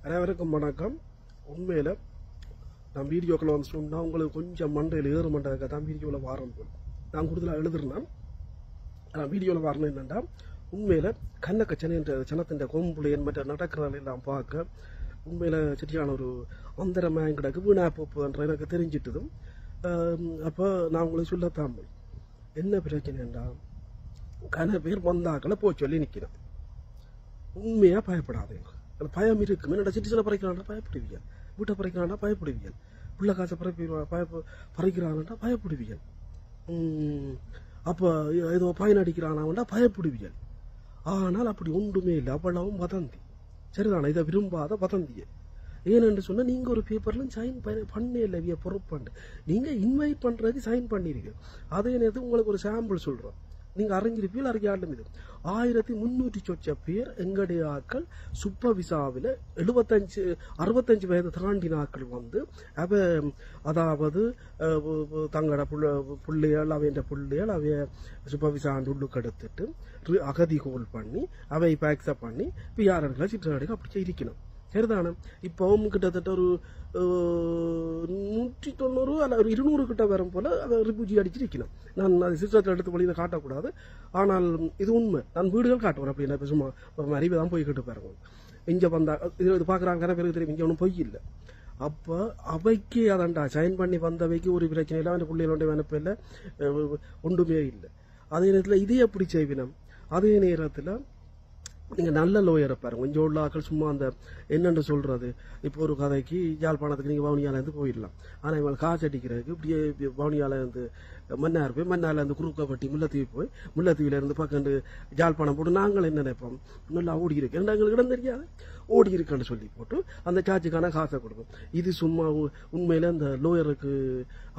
அனைவருக்கும் வணக்கம். உண்மையில் நான் வீடியோக்களை வந்து சொன்னால் உங்களுக்கு கொஞ்சம் மண்டையில் ஏறு மண்டை தான் வீடியோவில் வாரம் போல் நான் கூடுதலாக எழுதுறேன். வீடியோவில் வரணும் என்னென்னா உண்மையில் கண்ணக்கச்சனை என்ற சனத்தின் கொம்புலையன் மற்ற நடக்கிறதெல்லாம் பார்க்க உண்மையில் சரியான ஒரு அந்தரமாக கிடக்கு வீணா போப்புன்ற எனக்கு தெரிஞ்சிட்டதும். அப்போ நான் உங்களுக்கு சொல்லத்தான் என்ன பிரச்சனைண்டா கன பேர் வந்தாக்களை போய் சொல்லி நிற்கிறேன். உண்மையாக பயப்படாதீங்க. பயம் இருக்கும். என்னடா சிட்டிஸில் பறிக்கிறான்டா பயப்படுவீங்க, வீட்டை பறிக்கிறான்டா பயப்படுவீங்க, பிள்ளை காசை பறிக்கிறான்டா பயப்படுவீங்க, அப்போ ஏதோ பயன் அடிக்கிறானாண்டா பயப்படுவீங்க. ஆனால் அப்படி ஒன்றுமே இல்லை. அவ்வளவும் வதந்தி. சரிதானே? இதை விரும்பாத வதந்திய. ஏனென்று சொன்னால் நீங்கள் ஒரு பேப்பர்லையும் சைன் பண்ணே இல்லை பொறுப்பாண்டு நீங்கள் இன்வைட் பண்ணுறதுக்கு சைன் பண்ணிருக்கீங்க. அதே நேரத்தில் உங்களுக்கு ஒரு சாம்பிள் சொல்கிறோம். நீங்கள் அறிஞ்சிருப்பீர்கள். அறியாட்டும் இது 1300 சொச்ச பேர் எங்களுடைய ஆக்கள் சுப்ப விசாவில் 65 வயது தாண்டின ஆக்கள் வந்து அதாவது தங்களோட பிள்ளைகள் அவைய பிள்ளைகள் அவைய சுப்ப விசா ஆண்டு உள்ளுக்கு எடுத்துட்டு அகதி கோல் பண்ணி அவை இப்போ அக்செப்ட் பண்ணி பிஆர்என்களை சிற்றநாடுகள் அப்படி இருக்கணும். சரிதானே? இப்போவும் கிட்டத்தட்ட ஒரு 190 அல்ல ஒரு 200 கிட்ட வரும் போல ரிஃப்யூஜி அடிச்சிருக்கணும். நான் அது சிஸ்டத்தில் எடுத்து வழியை காட்டக்கூடாது. ஆனால் இது உண்மை. நான் வீடுகள் காட்டுவேன். அப்படி என்ன சும்மா ஒரு அறிவை தான் போய்கிட்டு பாருங்க. இங்கே வந்தா இது பார்க்குறாங்க பேருக்கு தெரியும். இங்கே ஒன்றும் பொய் இல்லை. அப்போ அவைக்கு அதான்டா சைன் பண்ணி வந்தவைக்கு ஒரு பிரச்சனை இல்லை. அவன் பிள்ளைகளோட நினைப்பில்லை, ஒன்றுமே இல்லை. அதே நேரத்தில் இதே எப்படி செய்வினம். அதே நேரத்தில் நீங்கள் நல்ல லோயரை பாருங்க. கொஞ்சம் உள்ள ஆக்கள் சும்மா அந்த என்னென்று சொல்கிறது. இப்போ ஒரு கதைக்கு யாழ்ப்பாணத்துக்கு நீங்கள் வவுனியாலேருந்து போயிடலாம். ஆனால் இவங்க காசு அடிக்கிறதுக்கு இப்படியே வவுனியாலேருந்து மன்னார் போய் மன்னார்லேருந்து குறுக்கப்பட்டி முல்லைத்தீவு போய் முல்லைத்தீவிலேருந்து பக்கண்டு யாழ்ப்பாணம் போட்டு நாங்கள் என்ன நினைப்போம், நல்லா ஓடி இருக்கு எங்களுக்கு இடம் தெரியாது, ஓடி இருக்குன்னு சொல்லி போட்டு அந்த சார்ஜுக்கான காசை கொடுக்கும். இது சும்மா உண்மையில் அந்த லோயருக்கு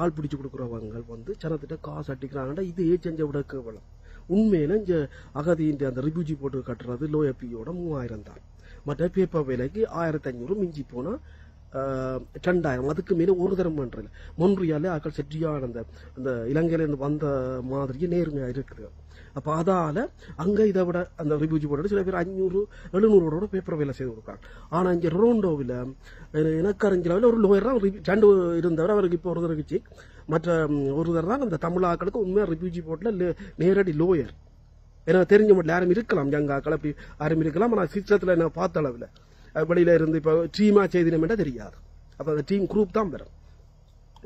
ஆள் பிடிச்சி கொடுக்குறவங்க வந்து சனத்திட்ட காசு அடிக்கிறாங்கன்னா இது செஞ்ச விட கேவலம். உண்மையில இங்கே அகதியின் அந்த ரிஃப்யூஜி போட்டு கட்டுறது லோயப்பியோட 3000 தான். மற்ற பேப்பர் விலைக்கு 1500 மிஞ்சி போனால் 2000. அதுக்கு மேலே ஒரு தரம் பண்ணுறது மொன்றியாலே ஆக்கள் செட்டியான அந்த இலங்கையிலேருந்து வந்த மாதிரியே நேர்மையாக இருக்குது. அப்போ அதால் அங்கே இதை விட அந்த ரிஃப்யூஜி போட்டு சில பேர் 500-700 பேப்பர் வேலை செய்து கொடுக்குறாங்க. ஆனால் இங்கே ரொனாண்டோவில் எனக்கு அறிஞ்சளவில் ஒரு லோயர் தான் 2 இருந்தவர். அவருக்கு இப்போ ஒருத்தர் இருந்துச்சு. மற்ற ஒருத்தர் தான் அந்த தமிழ் ஆக்களுக்கு உண்மையாக ரிஃப்யூஜி போட்டில் நேரடி லோயர். எனக்கு தெரிஞ்ச மட்டும் யாரும் இருக்கலாம், யங் ஆக்கள் அப்படி யாரும் இருக்கலாம். ஆனால் சிஸ்டத்தில் என்ன பார்த்த அளவில் வெளியில் இருந்து இப்போ டீமாக செய்தினமெண்டா தெரியாது. அப்போ அந்த டீம் குரூப் தான் வரும்.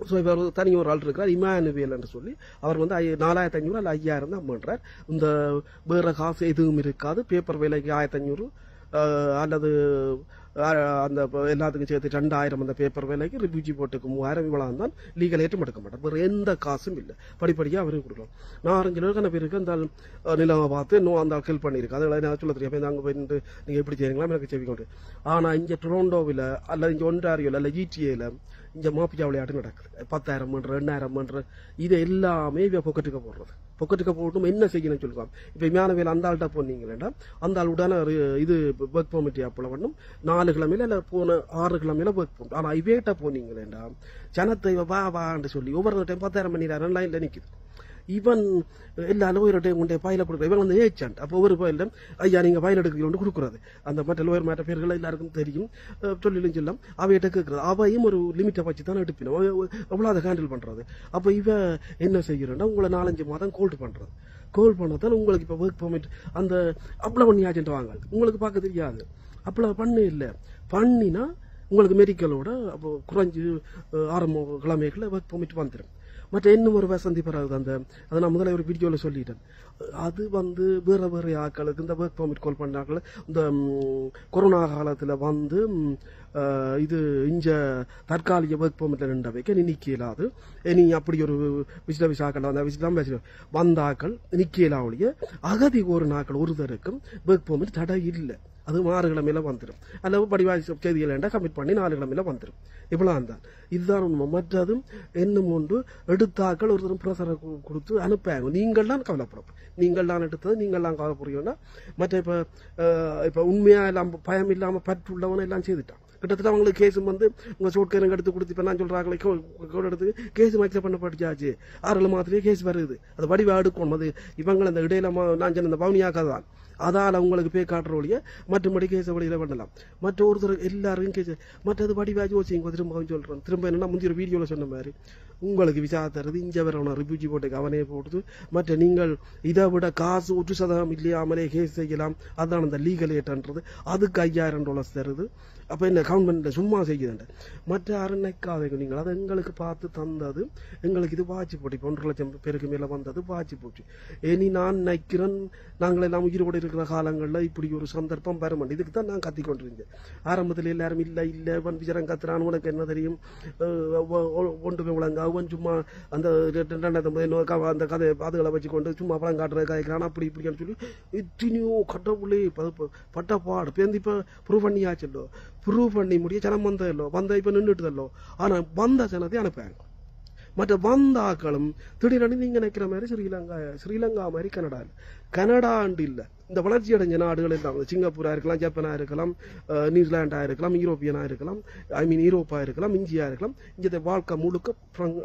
ஸோ இப்போ ஒரு தனி ஒரு ஆள் இருக்கிறார் இமானுவேல் என்று சொல்லி. அவர் வந்து 4500 அல்ல 5000 தான் பண்ணுறார். இந்த வேறு காசு எதுவும் இருக்காது. பேப்பர் வேலைக்கு 1500 அல்லது அந்த எல்லாத்துக்கும் சேர்த்து 2000 அந்த பேப்பர் வேலைக்கு ரிஃப்யூஜி போட்டுக்கு 3000 இவ்வளோ தான். லீகல் ஏற்றம் எடுக்க மாட்டார். வேறு எந்த காசும் இல்லை. படிப்படியாக அவருக்கு கொடுக்கலாம். 4-5 பேருக்கு அந்த நிலவை பார்த்து அந்த ஹெல்ப் பண்ணியிருக்கு. அதில் நான் சொல்ல தெரியும். அங்கே போயிட்டு நீங்கள் எப்படி செய்றீங்களா எனக்கு செவிக்கொண்டு. ஆனால் இங்கே டொரண்டோவில் அல்லது இங்கே ஒன்றாரியோவில் அல்ல ஜிடிஏல இங்கே மாப்பியா விளையாட்டு நடக்குது. 10,000 மன்ற 2000 மன்ற இது எல்லாமே இப்போ பொக்கெட்டுக்க போடுறது. பொக்கெட்டுக்க போட்டும் என்ன செய்யணும்னு சொல்லுவாங்க. இப்போ விமானவேல் அந்த ஆள்கிட்ட போனீங்களா அந்த ஆள் உடனே இது ஒர்க் பெர்மிட் அப்போ பண்ணும் 4 கிழமையில இல்லை போன 6 கிழமையில ஒர்க் பெர்மிட். ஆனால் இவேட்ட போனீங்களேண்டா ஜனத்தை வான்னு சொல்லி ஒவ்வொரு டைம் 10,000 மணி லைனில் நிற்குது. இவன் எல்லா லோயர் டைம் கொண்டே பயில கொடுக்குற. இவன் வந்து ஏஜென்ட். அப்போ ஒவ்வொரு பயில ஐயா நீங்கள் பயில எடுக்கிறோன்னு கொடுக்குறது. அந்த மற்ற லோயர் மேட்ட பேர்கள் எல்லாருக்கும் தெரியும். தொழிலும் சொல்லம் அவையிட்ட கேட்குறது. அவையும் ஒரு லிமிட்டை வச்சு தான் எடுப்பினோம். அவ்வளோ அதை ஹேண்டில் பண்ணுறது. அப்போ இவன் என்ன செய்கிறேன்னா உங்களை 4-5 மாதம் கோல்டு பண்ணுறது. கோல் பண்ணாதான் உங்களுக்கு இப்போ ஒர்க் பெர்மிட் அந்த அப்ளை பண்ணி ஏஜென்ட் வாங்க உங்களுக்கு பார்க்க தெரியாது. அப்ளை பண்ண இல்லை பண்ணினா உங்களுக்கு மெடிக்கலோட அப்போ குறைஞ்சி 6 கிழமைகளில் ஒர்க் பெர்மிட் வந்துடும். மற்ற இன்னும் ஒரு வசந்தி பெறாது. அதை நான் முதல்ல ஒரு வீடியோவில் சொல்லிட்டேன். அது வந்து வேறு ஆக்களுக்கு இந்த ஒர்க் பெர்மிட் கால் பண்ணாக்கள் இந்த கொரோனா காலத்தில் வந்து இது இஞ்ச தற்காலிக ஒர்க் பெர்மிட்ல நின்றவைக்க நிற்க இயலாது. நீ அப்படி ஒரு விசாக்கள் அந்த விசிலாம் வந்தாக்கள் நிற்க இயலாவளிய அகதி ஒரு நாட்கள் ஒருத்தருக்கும் ஒர்க் பெர்மிட் தடை இல்லை. அது 6 கிழமையில வந்துடும். அல்லது படிவாசி செய்திகள் கமிட் பண்ணி 4 கிழமையில வந்துடும். இவ்வளோ தான். இதுதான் உண்மை. மற்றதும் என்னும் ஒன்று எடுத்தாக்கள் ஒருத்தரும் ப்ரெஷரை கொடுத்து அனுப்பாங்க. நீங்கள் தான் கவலைப்படும். நீங்கள் தான் எடுத்தது நீங்கள் தான் கவலைப்படுறீங்கன்னா மற்ற இப்போ உண்மையாக எல்லாம் பயம் இல்லாமல் பற்றுள்ளவனை எல்லாம் செய்துட்டான். கிட்டத்தட்ட அவங்களுக்கு கேஸும் வந்து உங்கள் சோட்கேரங்க எடுத்து கொடுத்து இப்போ நான் சொல்கிறாங்களே கோட் எடுத்து கேஸும் அக்செப்ட் பண்ண படிச்சாச்சு. 6 மாதத்துலேயே கேஸ் வருது. அது வடிவாக எடுக்கணும். அது இவங்க அந்த இடையில நான் சொன்ன இந்த பவுனியாக்க தான் அதால் உங்களுக்கு போய் காட்டுற வழியை மற்றபடி கேச வழியில் பண்ணலாம். மற்ற ஒருத்தர் எல்லாருக்கும் கேச மற்றது படிவாச்சு யோசிங்க. திரும்ப சொல்கிறேன். திரும்ப என்னன்னா முந்தைய ஒரு வீடியோவில் சொன்ன மாதிரி உங்களுக்கு விசா தருது இங்கே வரணும் ரிஃப்யூஜி போட்டு அவனே போடுது. மற்ற நீங்கள் இதை விட காசு 1% இல்லையாமலே கேஸ் செய்யலாம். அதான் அந்த லீகல் ஏட்டன்றது. அதுக்கு $5000 தருது. அப்போ என்ன கவர்மெண்ட்டில் சும்மா செய்யுதுண்டு. மற்ற அரணைக்காதைக்கு நீங்கள் அதை எங்களுக்கு பார்த்து தந்தது எங்களுக்கு இது வாட்சி போட்டு இப்போ 1 லட்சம் பேருக்கு மேலே வந்தது வாட்சி போச்சு. இனி நான் நினைக்கிறேன் நாங்கள் எல்லாம் உயிரோடு இருக்கிற காலங்களில் இப்படி ஒரு சந்தர்ப்பம் வர மாட்டேன். இதுக்கு தான் நான் கத்தி கொண்டிருந்தேன். ஆரம்பத்தில் எல்லாரும் இல்லை விஜரம் கத்துறான் உனக்கு என்ன தெரியும் ஒன்று போய் விளங்க அவன் சும்மா அந்த 2009 அந்த கதை அதுகளை வச்சுக்கொண்டு சும்மா பழம் காட்டுற கதைக்கிறான் அப்படி இப்படின்னு சொல்லி இத்தனையோ கடவுளே பட்ட பாடு பேருந்து இப்போ ப்ரூவ் பண்ணியாச்சல்லோ. ப்ரூவ் பண்ணி முடிய ஜனம் வந்த இப்போ நின்றுட்டுதல்லோ. ஆனால் வந்த ஜனத்தை அனுப்பாங்க. மற்ற வந்த ஆக்களும் திடீரெனு நீங்க நினைக்கிற மாதிரி ஸ்ரீலங்கா மாதிரி கனடாண்டு இல்லை. இந்த வளர்ச்சி அடைஞ்ச நாடுகள் எல்லாம் சிங்கப்பூரா இருக்கலாம், ஜப்பானா இருக்கலாம், நியூசிலாண்டா இருக்கலாம், யூரோப்பியனா இருக்கலாம், யூரோப்பா இருக்கலாம், இந்தியா இருக்கலாம். இங்கே வாழ்க்கை முழுக்க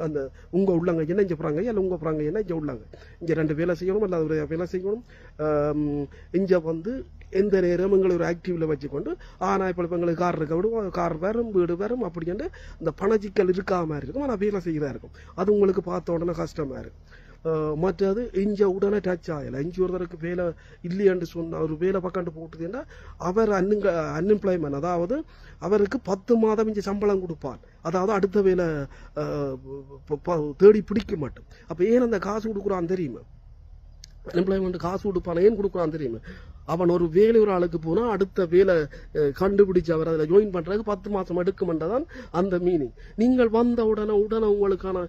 அந்த உங்க உள்ளங்க என்ன இங்கே புறாங்க இல்லை உங்க புறாங்க என்ன இங்கே உள்ளாங்க. இங்கே 2 வேலை செய்யணும் அல்லது ஒரு வேலை செய்யணும். இங்கே எந்த நேரம் எங்களை ஒரு ஆக்டிவ்ல வச்சுக்கொண்டு ஆனால் இப்போ எங்களுக்கு கார் இருக்க விடும், கார் வரும் வீடு வரும் அப்படின்ட்டு இந்த பணச்சிக்கல் இருக்காம இருக்கும். ஆனால் வேலை செய்யறதா இருக்கும். அது உங்களுக்கு பார்த்த உடனே கஷ்டமா இருக்கும். மற்றது இங்கே உடனே டச் ஆகலை. இங்கே ஒருத்தருக்கு வேலை இல்லையென்று சொன்ன ஒரு வேலை பக்கண்டு போட்டுதுன்னா அவர் அன்எம்ப்ளாய்மெண்ட், அதாவது அவருக்கு 10 மாதம் இங்கே சம்பளம் கொடுப்பான். அதாவது அடுத்த வேலை தேடி பிடிக்க மாட்டோம். அப்போ ஏன் அந்த காசு கொடுக்குறான்னு தெரியுமா? அன்எம்ப்ளாய்மெண்ட் காசு கொடுப்பான் ஏன் கொடுக்குறான்னு தெரியுமா? அவன் ஒரு வேலை ஒரு ஆளுக்கு போனா அடுத்த வேலை கண்டுபிடிச்சு அவர் அதில் ஜாயின் பண்றதுக்கு 10 மாசம் எடுக்குமென்றதான் அந்த மீனிங். நீங்கள் வந்த உடனே உங்களுக்கான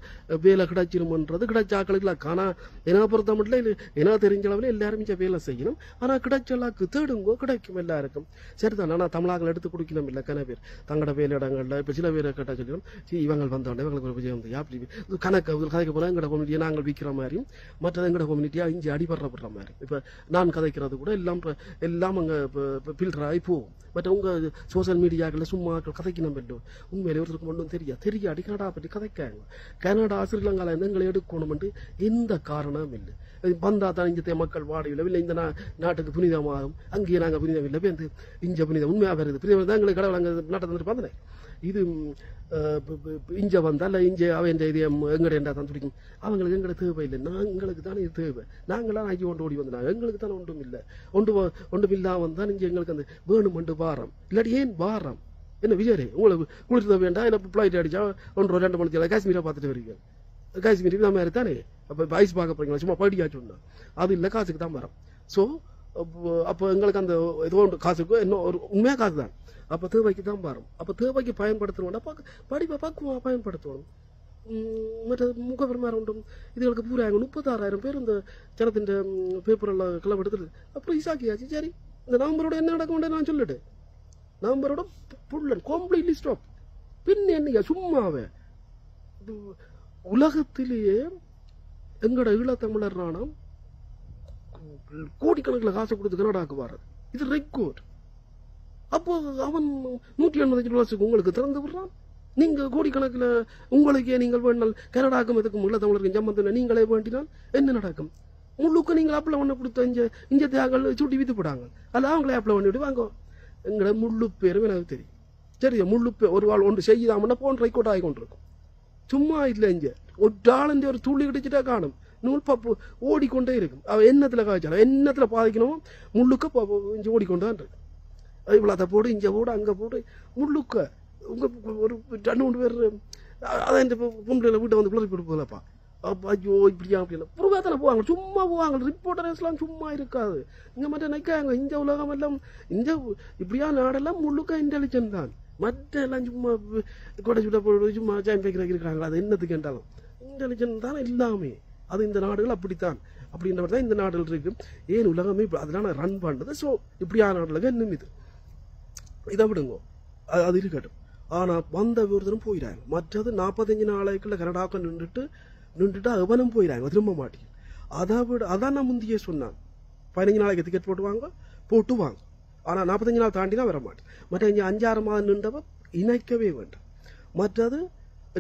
வேலை கிடைச்சிருமன்றது கிடைச்சாக்களுக்கு ஆனா என்ன பொறுத்த மட்டும் என்ன தெரிஞ்ச அளவில் எல்லாரும் இங்கே வேலை செய்யணும். ஆனா கிடைச்சலாக்கு தேடுங்கோ கிடைக்கும் எல்லாருக்கும். சரிதான். ஆனா தமிழாக்கள் எடுத்து குடிக்கணும் இல்லை கன பேர் தங்களோட வேலை இடங்கள்ல இப்ப சில பேரை கேட்டா சொல்லிடும் இவங்க வந்தோடனே இவங்களுக்கு ஒரு விஜயம் அப்படி கணக்கு கதைக்க போனா எங்களோட கம்யூனிட்டியை நாங்கள் விற்கிற மாதிரியும் மற்றது எங்களோட கம்யூனிட்டியா இங்கே அடிபடுற மாதிரி. இப்ப நான் கதைக்கிறது கூட எல்லாம் அங்கே ஃபில்டர் ஆகி போகும். பட் உங்க சோசியல் மீடியாக்களில் சும்மா கதைக்கணும் வேண்டும். உண்மையிலே ஒருத்தருக்கு மட்டும் தெரியாது கனடா பற்றி கதைக்காங்க. கனடா ஸ்ரீலங்காவில் எங்களை எடுக்கணும்ட்டு எந்த காரணமும் இல்லை. வந்தா தான் இங்கே மக்கள் வாடவில்லை இல்லை இந்த நாட்டுக்கு புனிதமாகும். அங்கேயே நாங்கள் புனிதம் இல்லை பேருந்து இங்கே புனிதம் உண்மையாக வருது. புனிதம் தான் எங்களுக்கு கடவுள் அங்கே நாட்டை தந்துட்டு பார்த்தேன். இது இஞ்ச வந்தால் இங்கே அவன் இது எங்கடா தான் துடிக்கும். அவங்களுக்கு எங்களை தேவை இல்லை. எங்களுக்கு தானே இது தேவை. நாங்களாம் ஆக்கி ஓடி வந்தாங்க. எங்களுக்கு தானே ஒன்றும் இல்லை. ஒன்றும் இல்லாம வந்தால் இங்கே எங்களுக்கு அந்த வேணுமெண்டு வாரம் இல்லாட்டி ஏன் வாரம் என்ன விஜயரே உங்களுக்கு குளிர்த்த வேண்டாம். இல்லை ஃப்ளைட் அடிச்சா 1-2 மணி காஷ்மீரை பார்த்துட்டு வருவீங்க. காஷ்மீர் இந்த மாதிரி தானே. அப்போ ஐஸ் பார்க்க போறீங்களா சும்மா படிக்காச்சு ஒன்றா அது இல்லை காசுக்கு தான் வரோம். ஸோ அப்போ எங்களுக்கு அந்த ஏதோ ஒன்று காசுக்கு இன்னும் ஒரு உண்மையாக காசு தான். அப்போ தேவைக்கு தான் வரும். அப்போ தேவைக்கு பயன்படுத்தணும்னா படிப்பை பக்குவமாக பயன்படுத்தணும். மற்ற முகப்பெருமாறு உண்டும் இதுகளுக்கு பூரா 36,000 பேர் இந்த ஜனத்தின் பேப்பரில் கிளம்ப எடுத்துருக்கு. அப்புறம் இசாக்கியாச்சு. சரி இந்த நவம்பரோட என்ன நடக்கும் நான் சொல்லிட்டு நவம்பரோட புள்ளன் கம்ப்ளீட்லி ஸ்டாப். பின் என்னையா சும்மாவே உலகத்திலேயே எங்களோட ஈழத்தமிழர் நாணம் கோடிக்கணக்கில் காசு கொடுத்து கனடாக்கு வர்றது இது ரெக்கார்ட். அப்போ அவன் 185 வருஷத்துக்கு உங்களுக்கு திறந்து விடுறான். நீங்க கோடிக்கணக்கில் உங்களுக்கே நீங்கள் வேண்டால் கனடாக்கும் எதுக்கும் ஈழத்தமிழருக்கு சம்பந்தம் நீங்களே வேண்டினால் என்ன நடக்கும்? முழுக்க நீங்கள் அப்ளை பண்ண கொடுத்த இஞ்ச தியாகங்கள் சுட்டி வித்து போடாங்க. அதில் அவங்களே அப்ளை பண்ணிவிட்டு வாங்க. எங்களோட முள்ளு பேரும் எனக்கு தெரியும். சரியா முள்ளு ஒரு வாழ் ஒன்று செய்யாமன்னா போன் ரெக்கார்ட் ஆகி கொண்டிருக்கும். சும்மா இல்லை இங்கே ஒரு ஆள் ஒரு துள்ளி கிடைச்சிட்டா காணும். நூல் பப்பு ஓடிக்கொண்டே இருக்கும். அவன் எண்ணத்துல காய்ச்சாலும் எண்ணத்துல பாதிக்கணும் முள்ளுக்க இஞ்சி ஓடிக்கொண்டான் இருக்கு. இவ்வளோ அதை போடு இங்கே போடு அங்கே போடு முள்ளுக்க உங்க ஒரு 2-3 பேர் அதான் இந்த பொம்பளைல வீட்டை வந்து பிள்ளை போட்டு போகலப்பா. ஐயோ இப்படியா அப்படின்னா புருவாத்தானே போவாங்க. சும்மா போவாங்க. ரிப்போர்ட்டர்ஸ்லாம் சும்மா இருக்காது. இங்கே மட்டும் நிற்காங்க. இந்த உலகம் எல்லாம் இந்த இப்படியா நாடெல்லாம் முழுக்க இன்டெலிஜென்ட் தான். மற்ற எல்லாம் சும்மா கொடை சுட்ட போட்டு சும்மா ஜாயின் பேக்கராக இருக்கிறாங்களா? அது என்னத்துக்கு கேட்டாலும் இன்டெலிஜென்ட் தான் எல்லாமே. அது இந்த நாடுகள் அப்படித்தான். அப்படின்ற மாதிரி தான் இந்த நாடுகள் இருக்கு. ஏன் உலகமே அதனால ரன் பண்ணுறது. ஸோ இப்படியான நாடுகளுக்கு இன்னும் இதை விடுங்க அது இருக்கட்டும். ஆனால் வந்த ஒருத்தரும் போயிடாங்க. மற்றது 45 நாளைக்குள்ள கனடாக்க நின்றுட்டு அவனும் போயிடாங்க திரும்ப மாட்டேங்க. அதை விட அதான் நான் முந்தையே சொன்னான் 15 நாளைக்கு டிக்கெட் போட்டு வாங்க. ஆனால் 45 நாள் தாண்டி தான் வர மாட்டேன். மற்ற 5-6 மாதம் நின்றவ இணைக்கவே வேண்டாம். மற்றது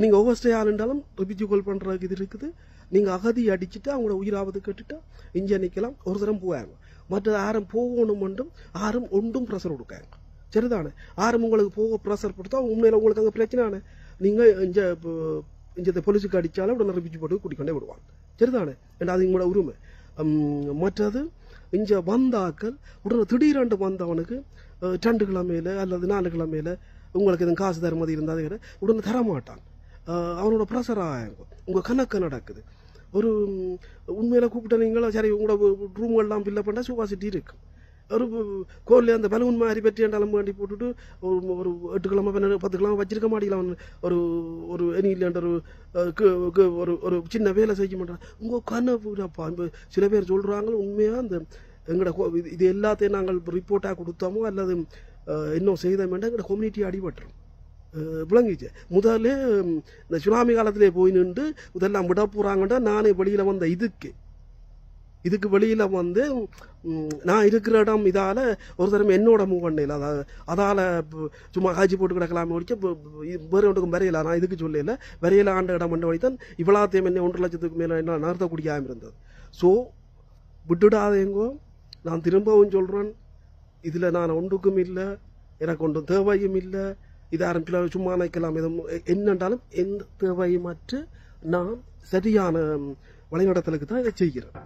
நீங்கள் ஓவர்ஸ்டே நின்றாலும் ரிபிஜி கோல் பண்ணுறதுக்கு இது இருக்குது. நீங்கள் அகதி அடிச்சுட்டு அவங்களோட உயிராவது கேட்டுட்டா இங்கே நிற்கலாம். ஒரு தரம் போவாங்க. மற்ற ஆரம் போகணும் மட்டும் ஆரம் ஒன்றும் ப்ரெஷர் கொடுக்காங்க சரிதானே ஆரம் உங்களுக்கு போக ப்ரெஷர் கொடுத்தா உண்மையில உங்களுக்கு அங்கே பிரச்சனை நீங்க இந்த போலீஸுக்கு அடிச்சாலும் உடனே ரிப்பிச்சு போட்டு கூட்டிக்கொண்டே விடுவாங்க சரிதானே அது உங்களோட உரிமை மற்றது இங்க வந்தாக்கள் உடனே திடீரென்று வந்தவனுக்கு 2 கிழமையில அல்லது 4 கிழமையில உங்களுக்கு எதுவும் காசு தர மாதிரி இருந்தால் உடனே தரமாட்டான் அவனோட ப்ரெஷர் ஆகும் உங்க கணக்கு நடக்குது ஒரு உண்மையில கூப்பிட்ட நீங்களும் சரி உங்களோட ரூம்கள்லாம் ஃபில்லப் பண்ணா சுவாசிட்டி இருக்கு ஒரு கோல்ல அந்த பலூன் மாதிரி பெற்றி என்றாலும் வேண்டி போட்டுட்டு ஒரு 8 கிழமை 10 கிழமை வச்சிருக்க மாட்டேங்கலாம் ஒரு எனியில ஒரு சின்ன வேலை செய்ய மாட்டான் உங்க கனவுப்பா சில பேர் சொல்றாங்க உண்மையா அந்த எங்கட இது எல்லாத்தையும் நாங்கள் ரிப்போர்ட்டா கொடுத்தோமோ அல்லது இன்னும் செய்தோம் எங்கட கம்யூனிட்டி அடிபட்டுரும் விளங்கிச்சு முதல்ல இந்த சுனாமி காலத்திலே போய் நின்று இதெல்லாம் விட போறாங்கன்றா நானே வெளியில வந்த இதுக்கு வெளியில வந்து நான் இருக்கிற இடம் இதால ஒரு தரம் என்னோட மூவ் பண்ணல அதால சும்மா காய்ச்சி போட்டு கிடக்கலாமே ஒழிக்க வேற ஒன்றுக்கும் வரையல நான் இதுக்கு சொல்லல வரையில ஆண்ட இடம் பண்ண வழித்தான் இவ்வளோத்தையும் என்ன 1 லட்சத்துக்கு மேல என்ன நிறுத்தக்கூடியாம இருந்தது ஸோ விட்டுடாதேங்கோ நான் திரும்பவும் சொல்றேன் இதுல நான் ஒன்றுக்கும் இல்லை எனக்கு ஒன்றும் தேவையும் இல்லை இது ஆரம்பிக்கல சும்மா நினைக்கலாம் என்னென்றாலும் எந்த தேவையும் மற்ற நான் சரியான வழிநடத்தலுக்கு தான் இதை செய்கிறேன்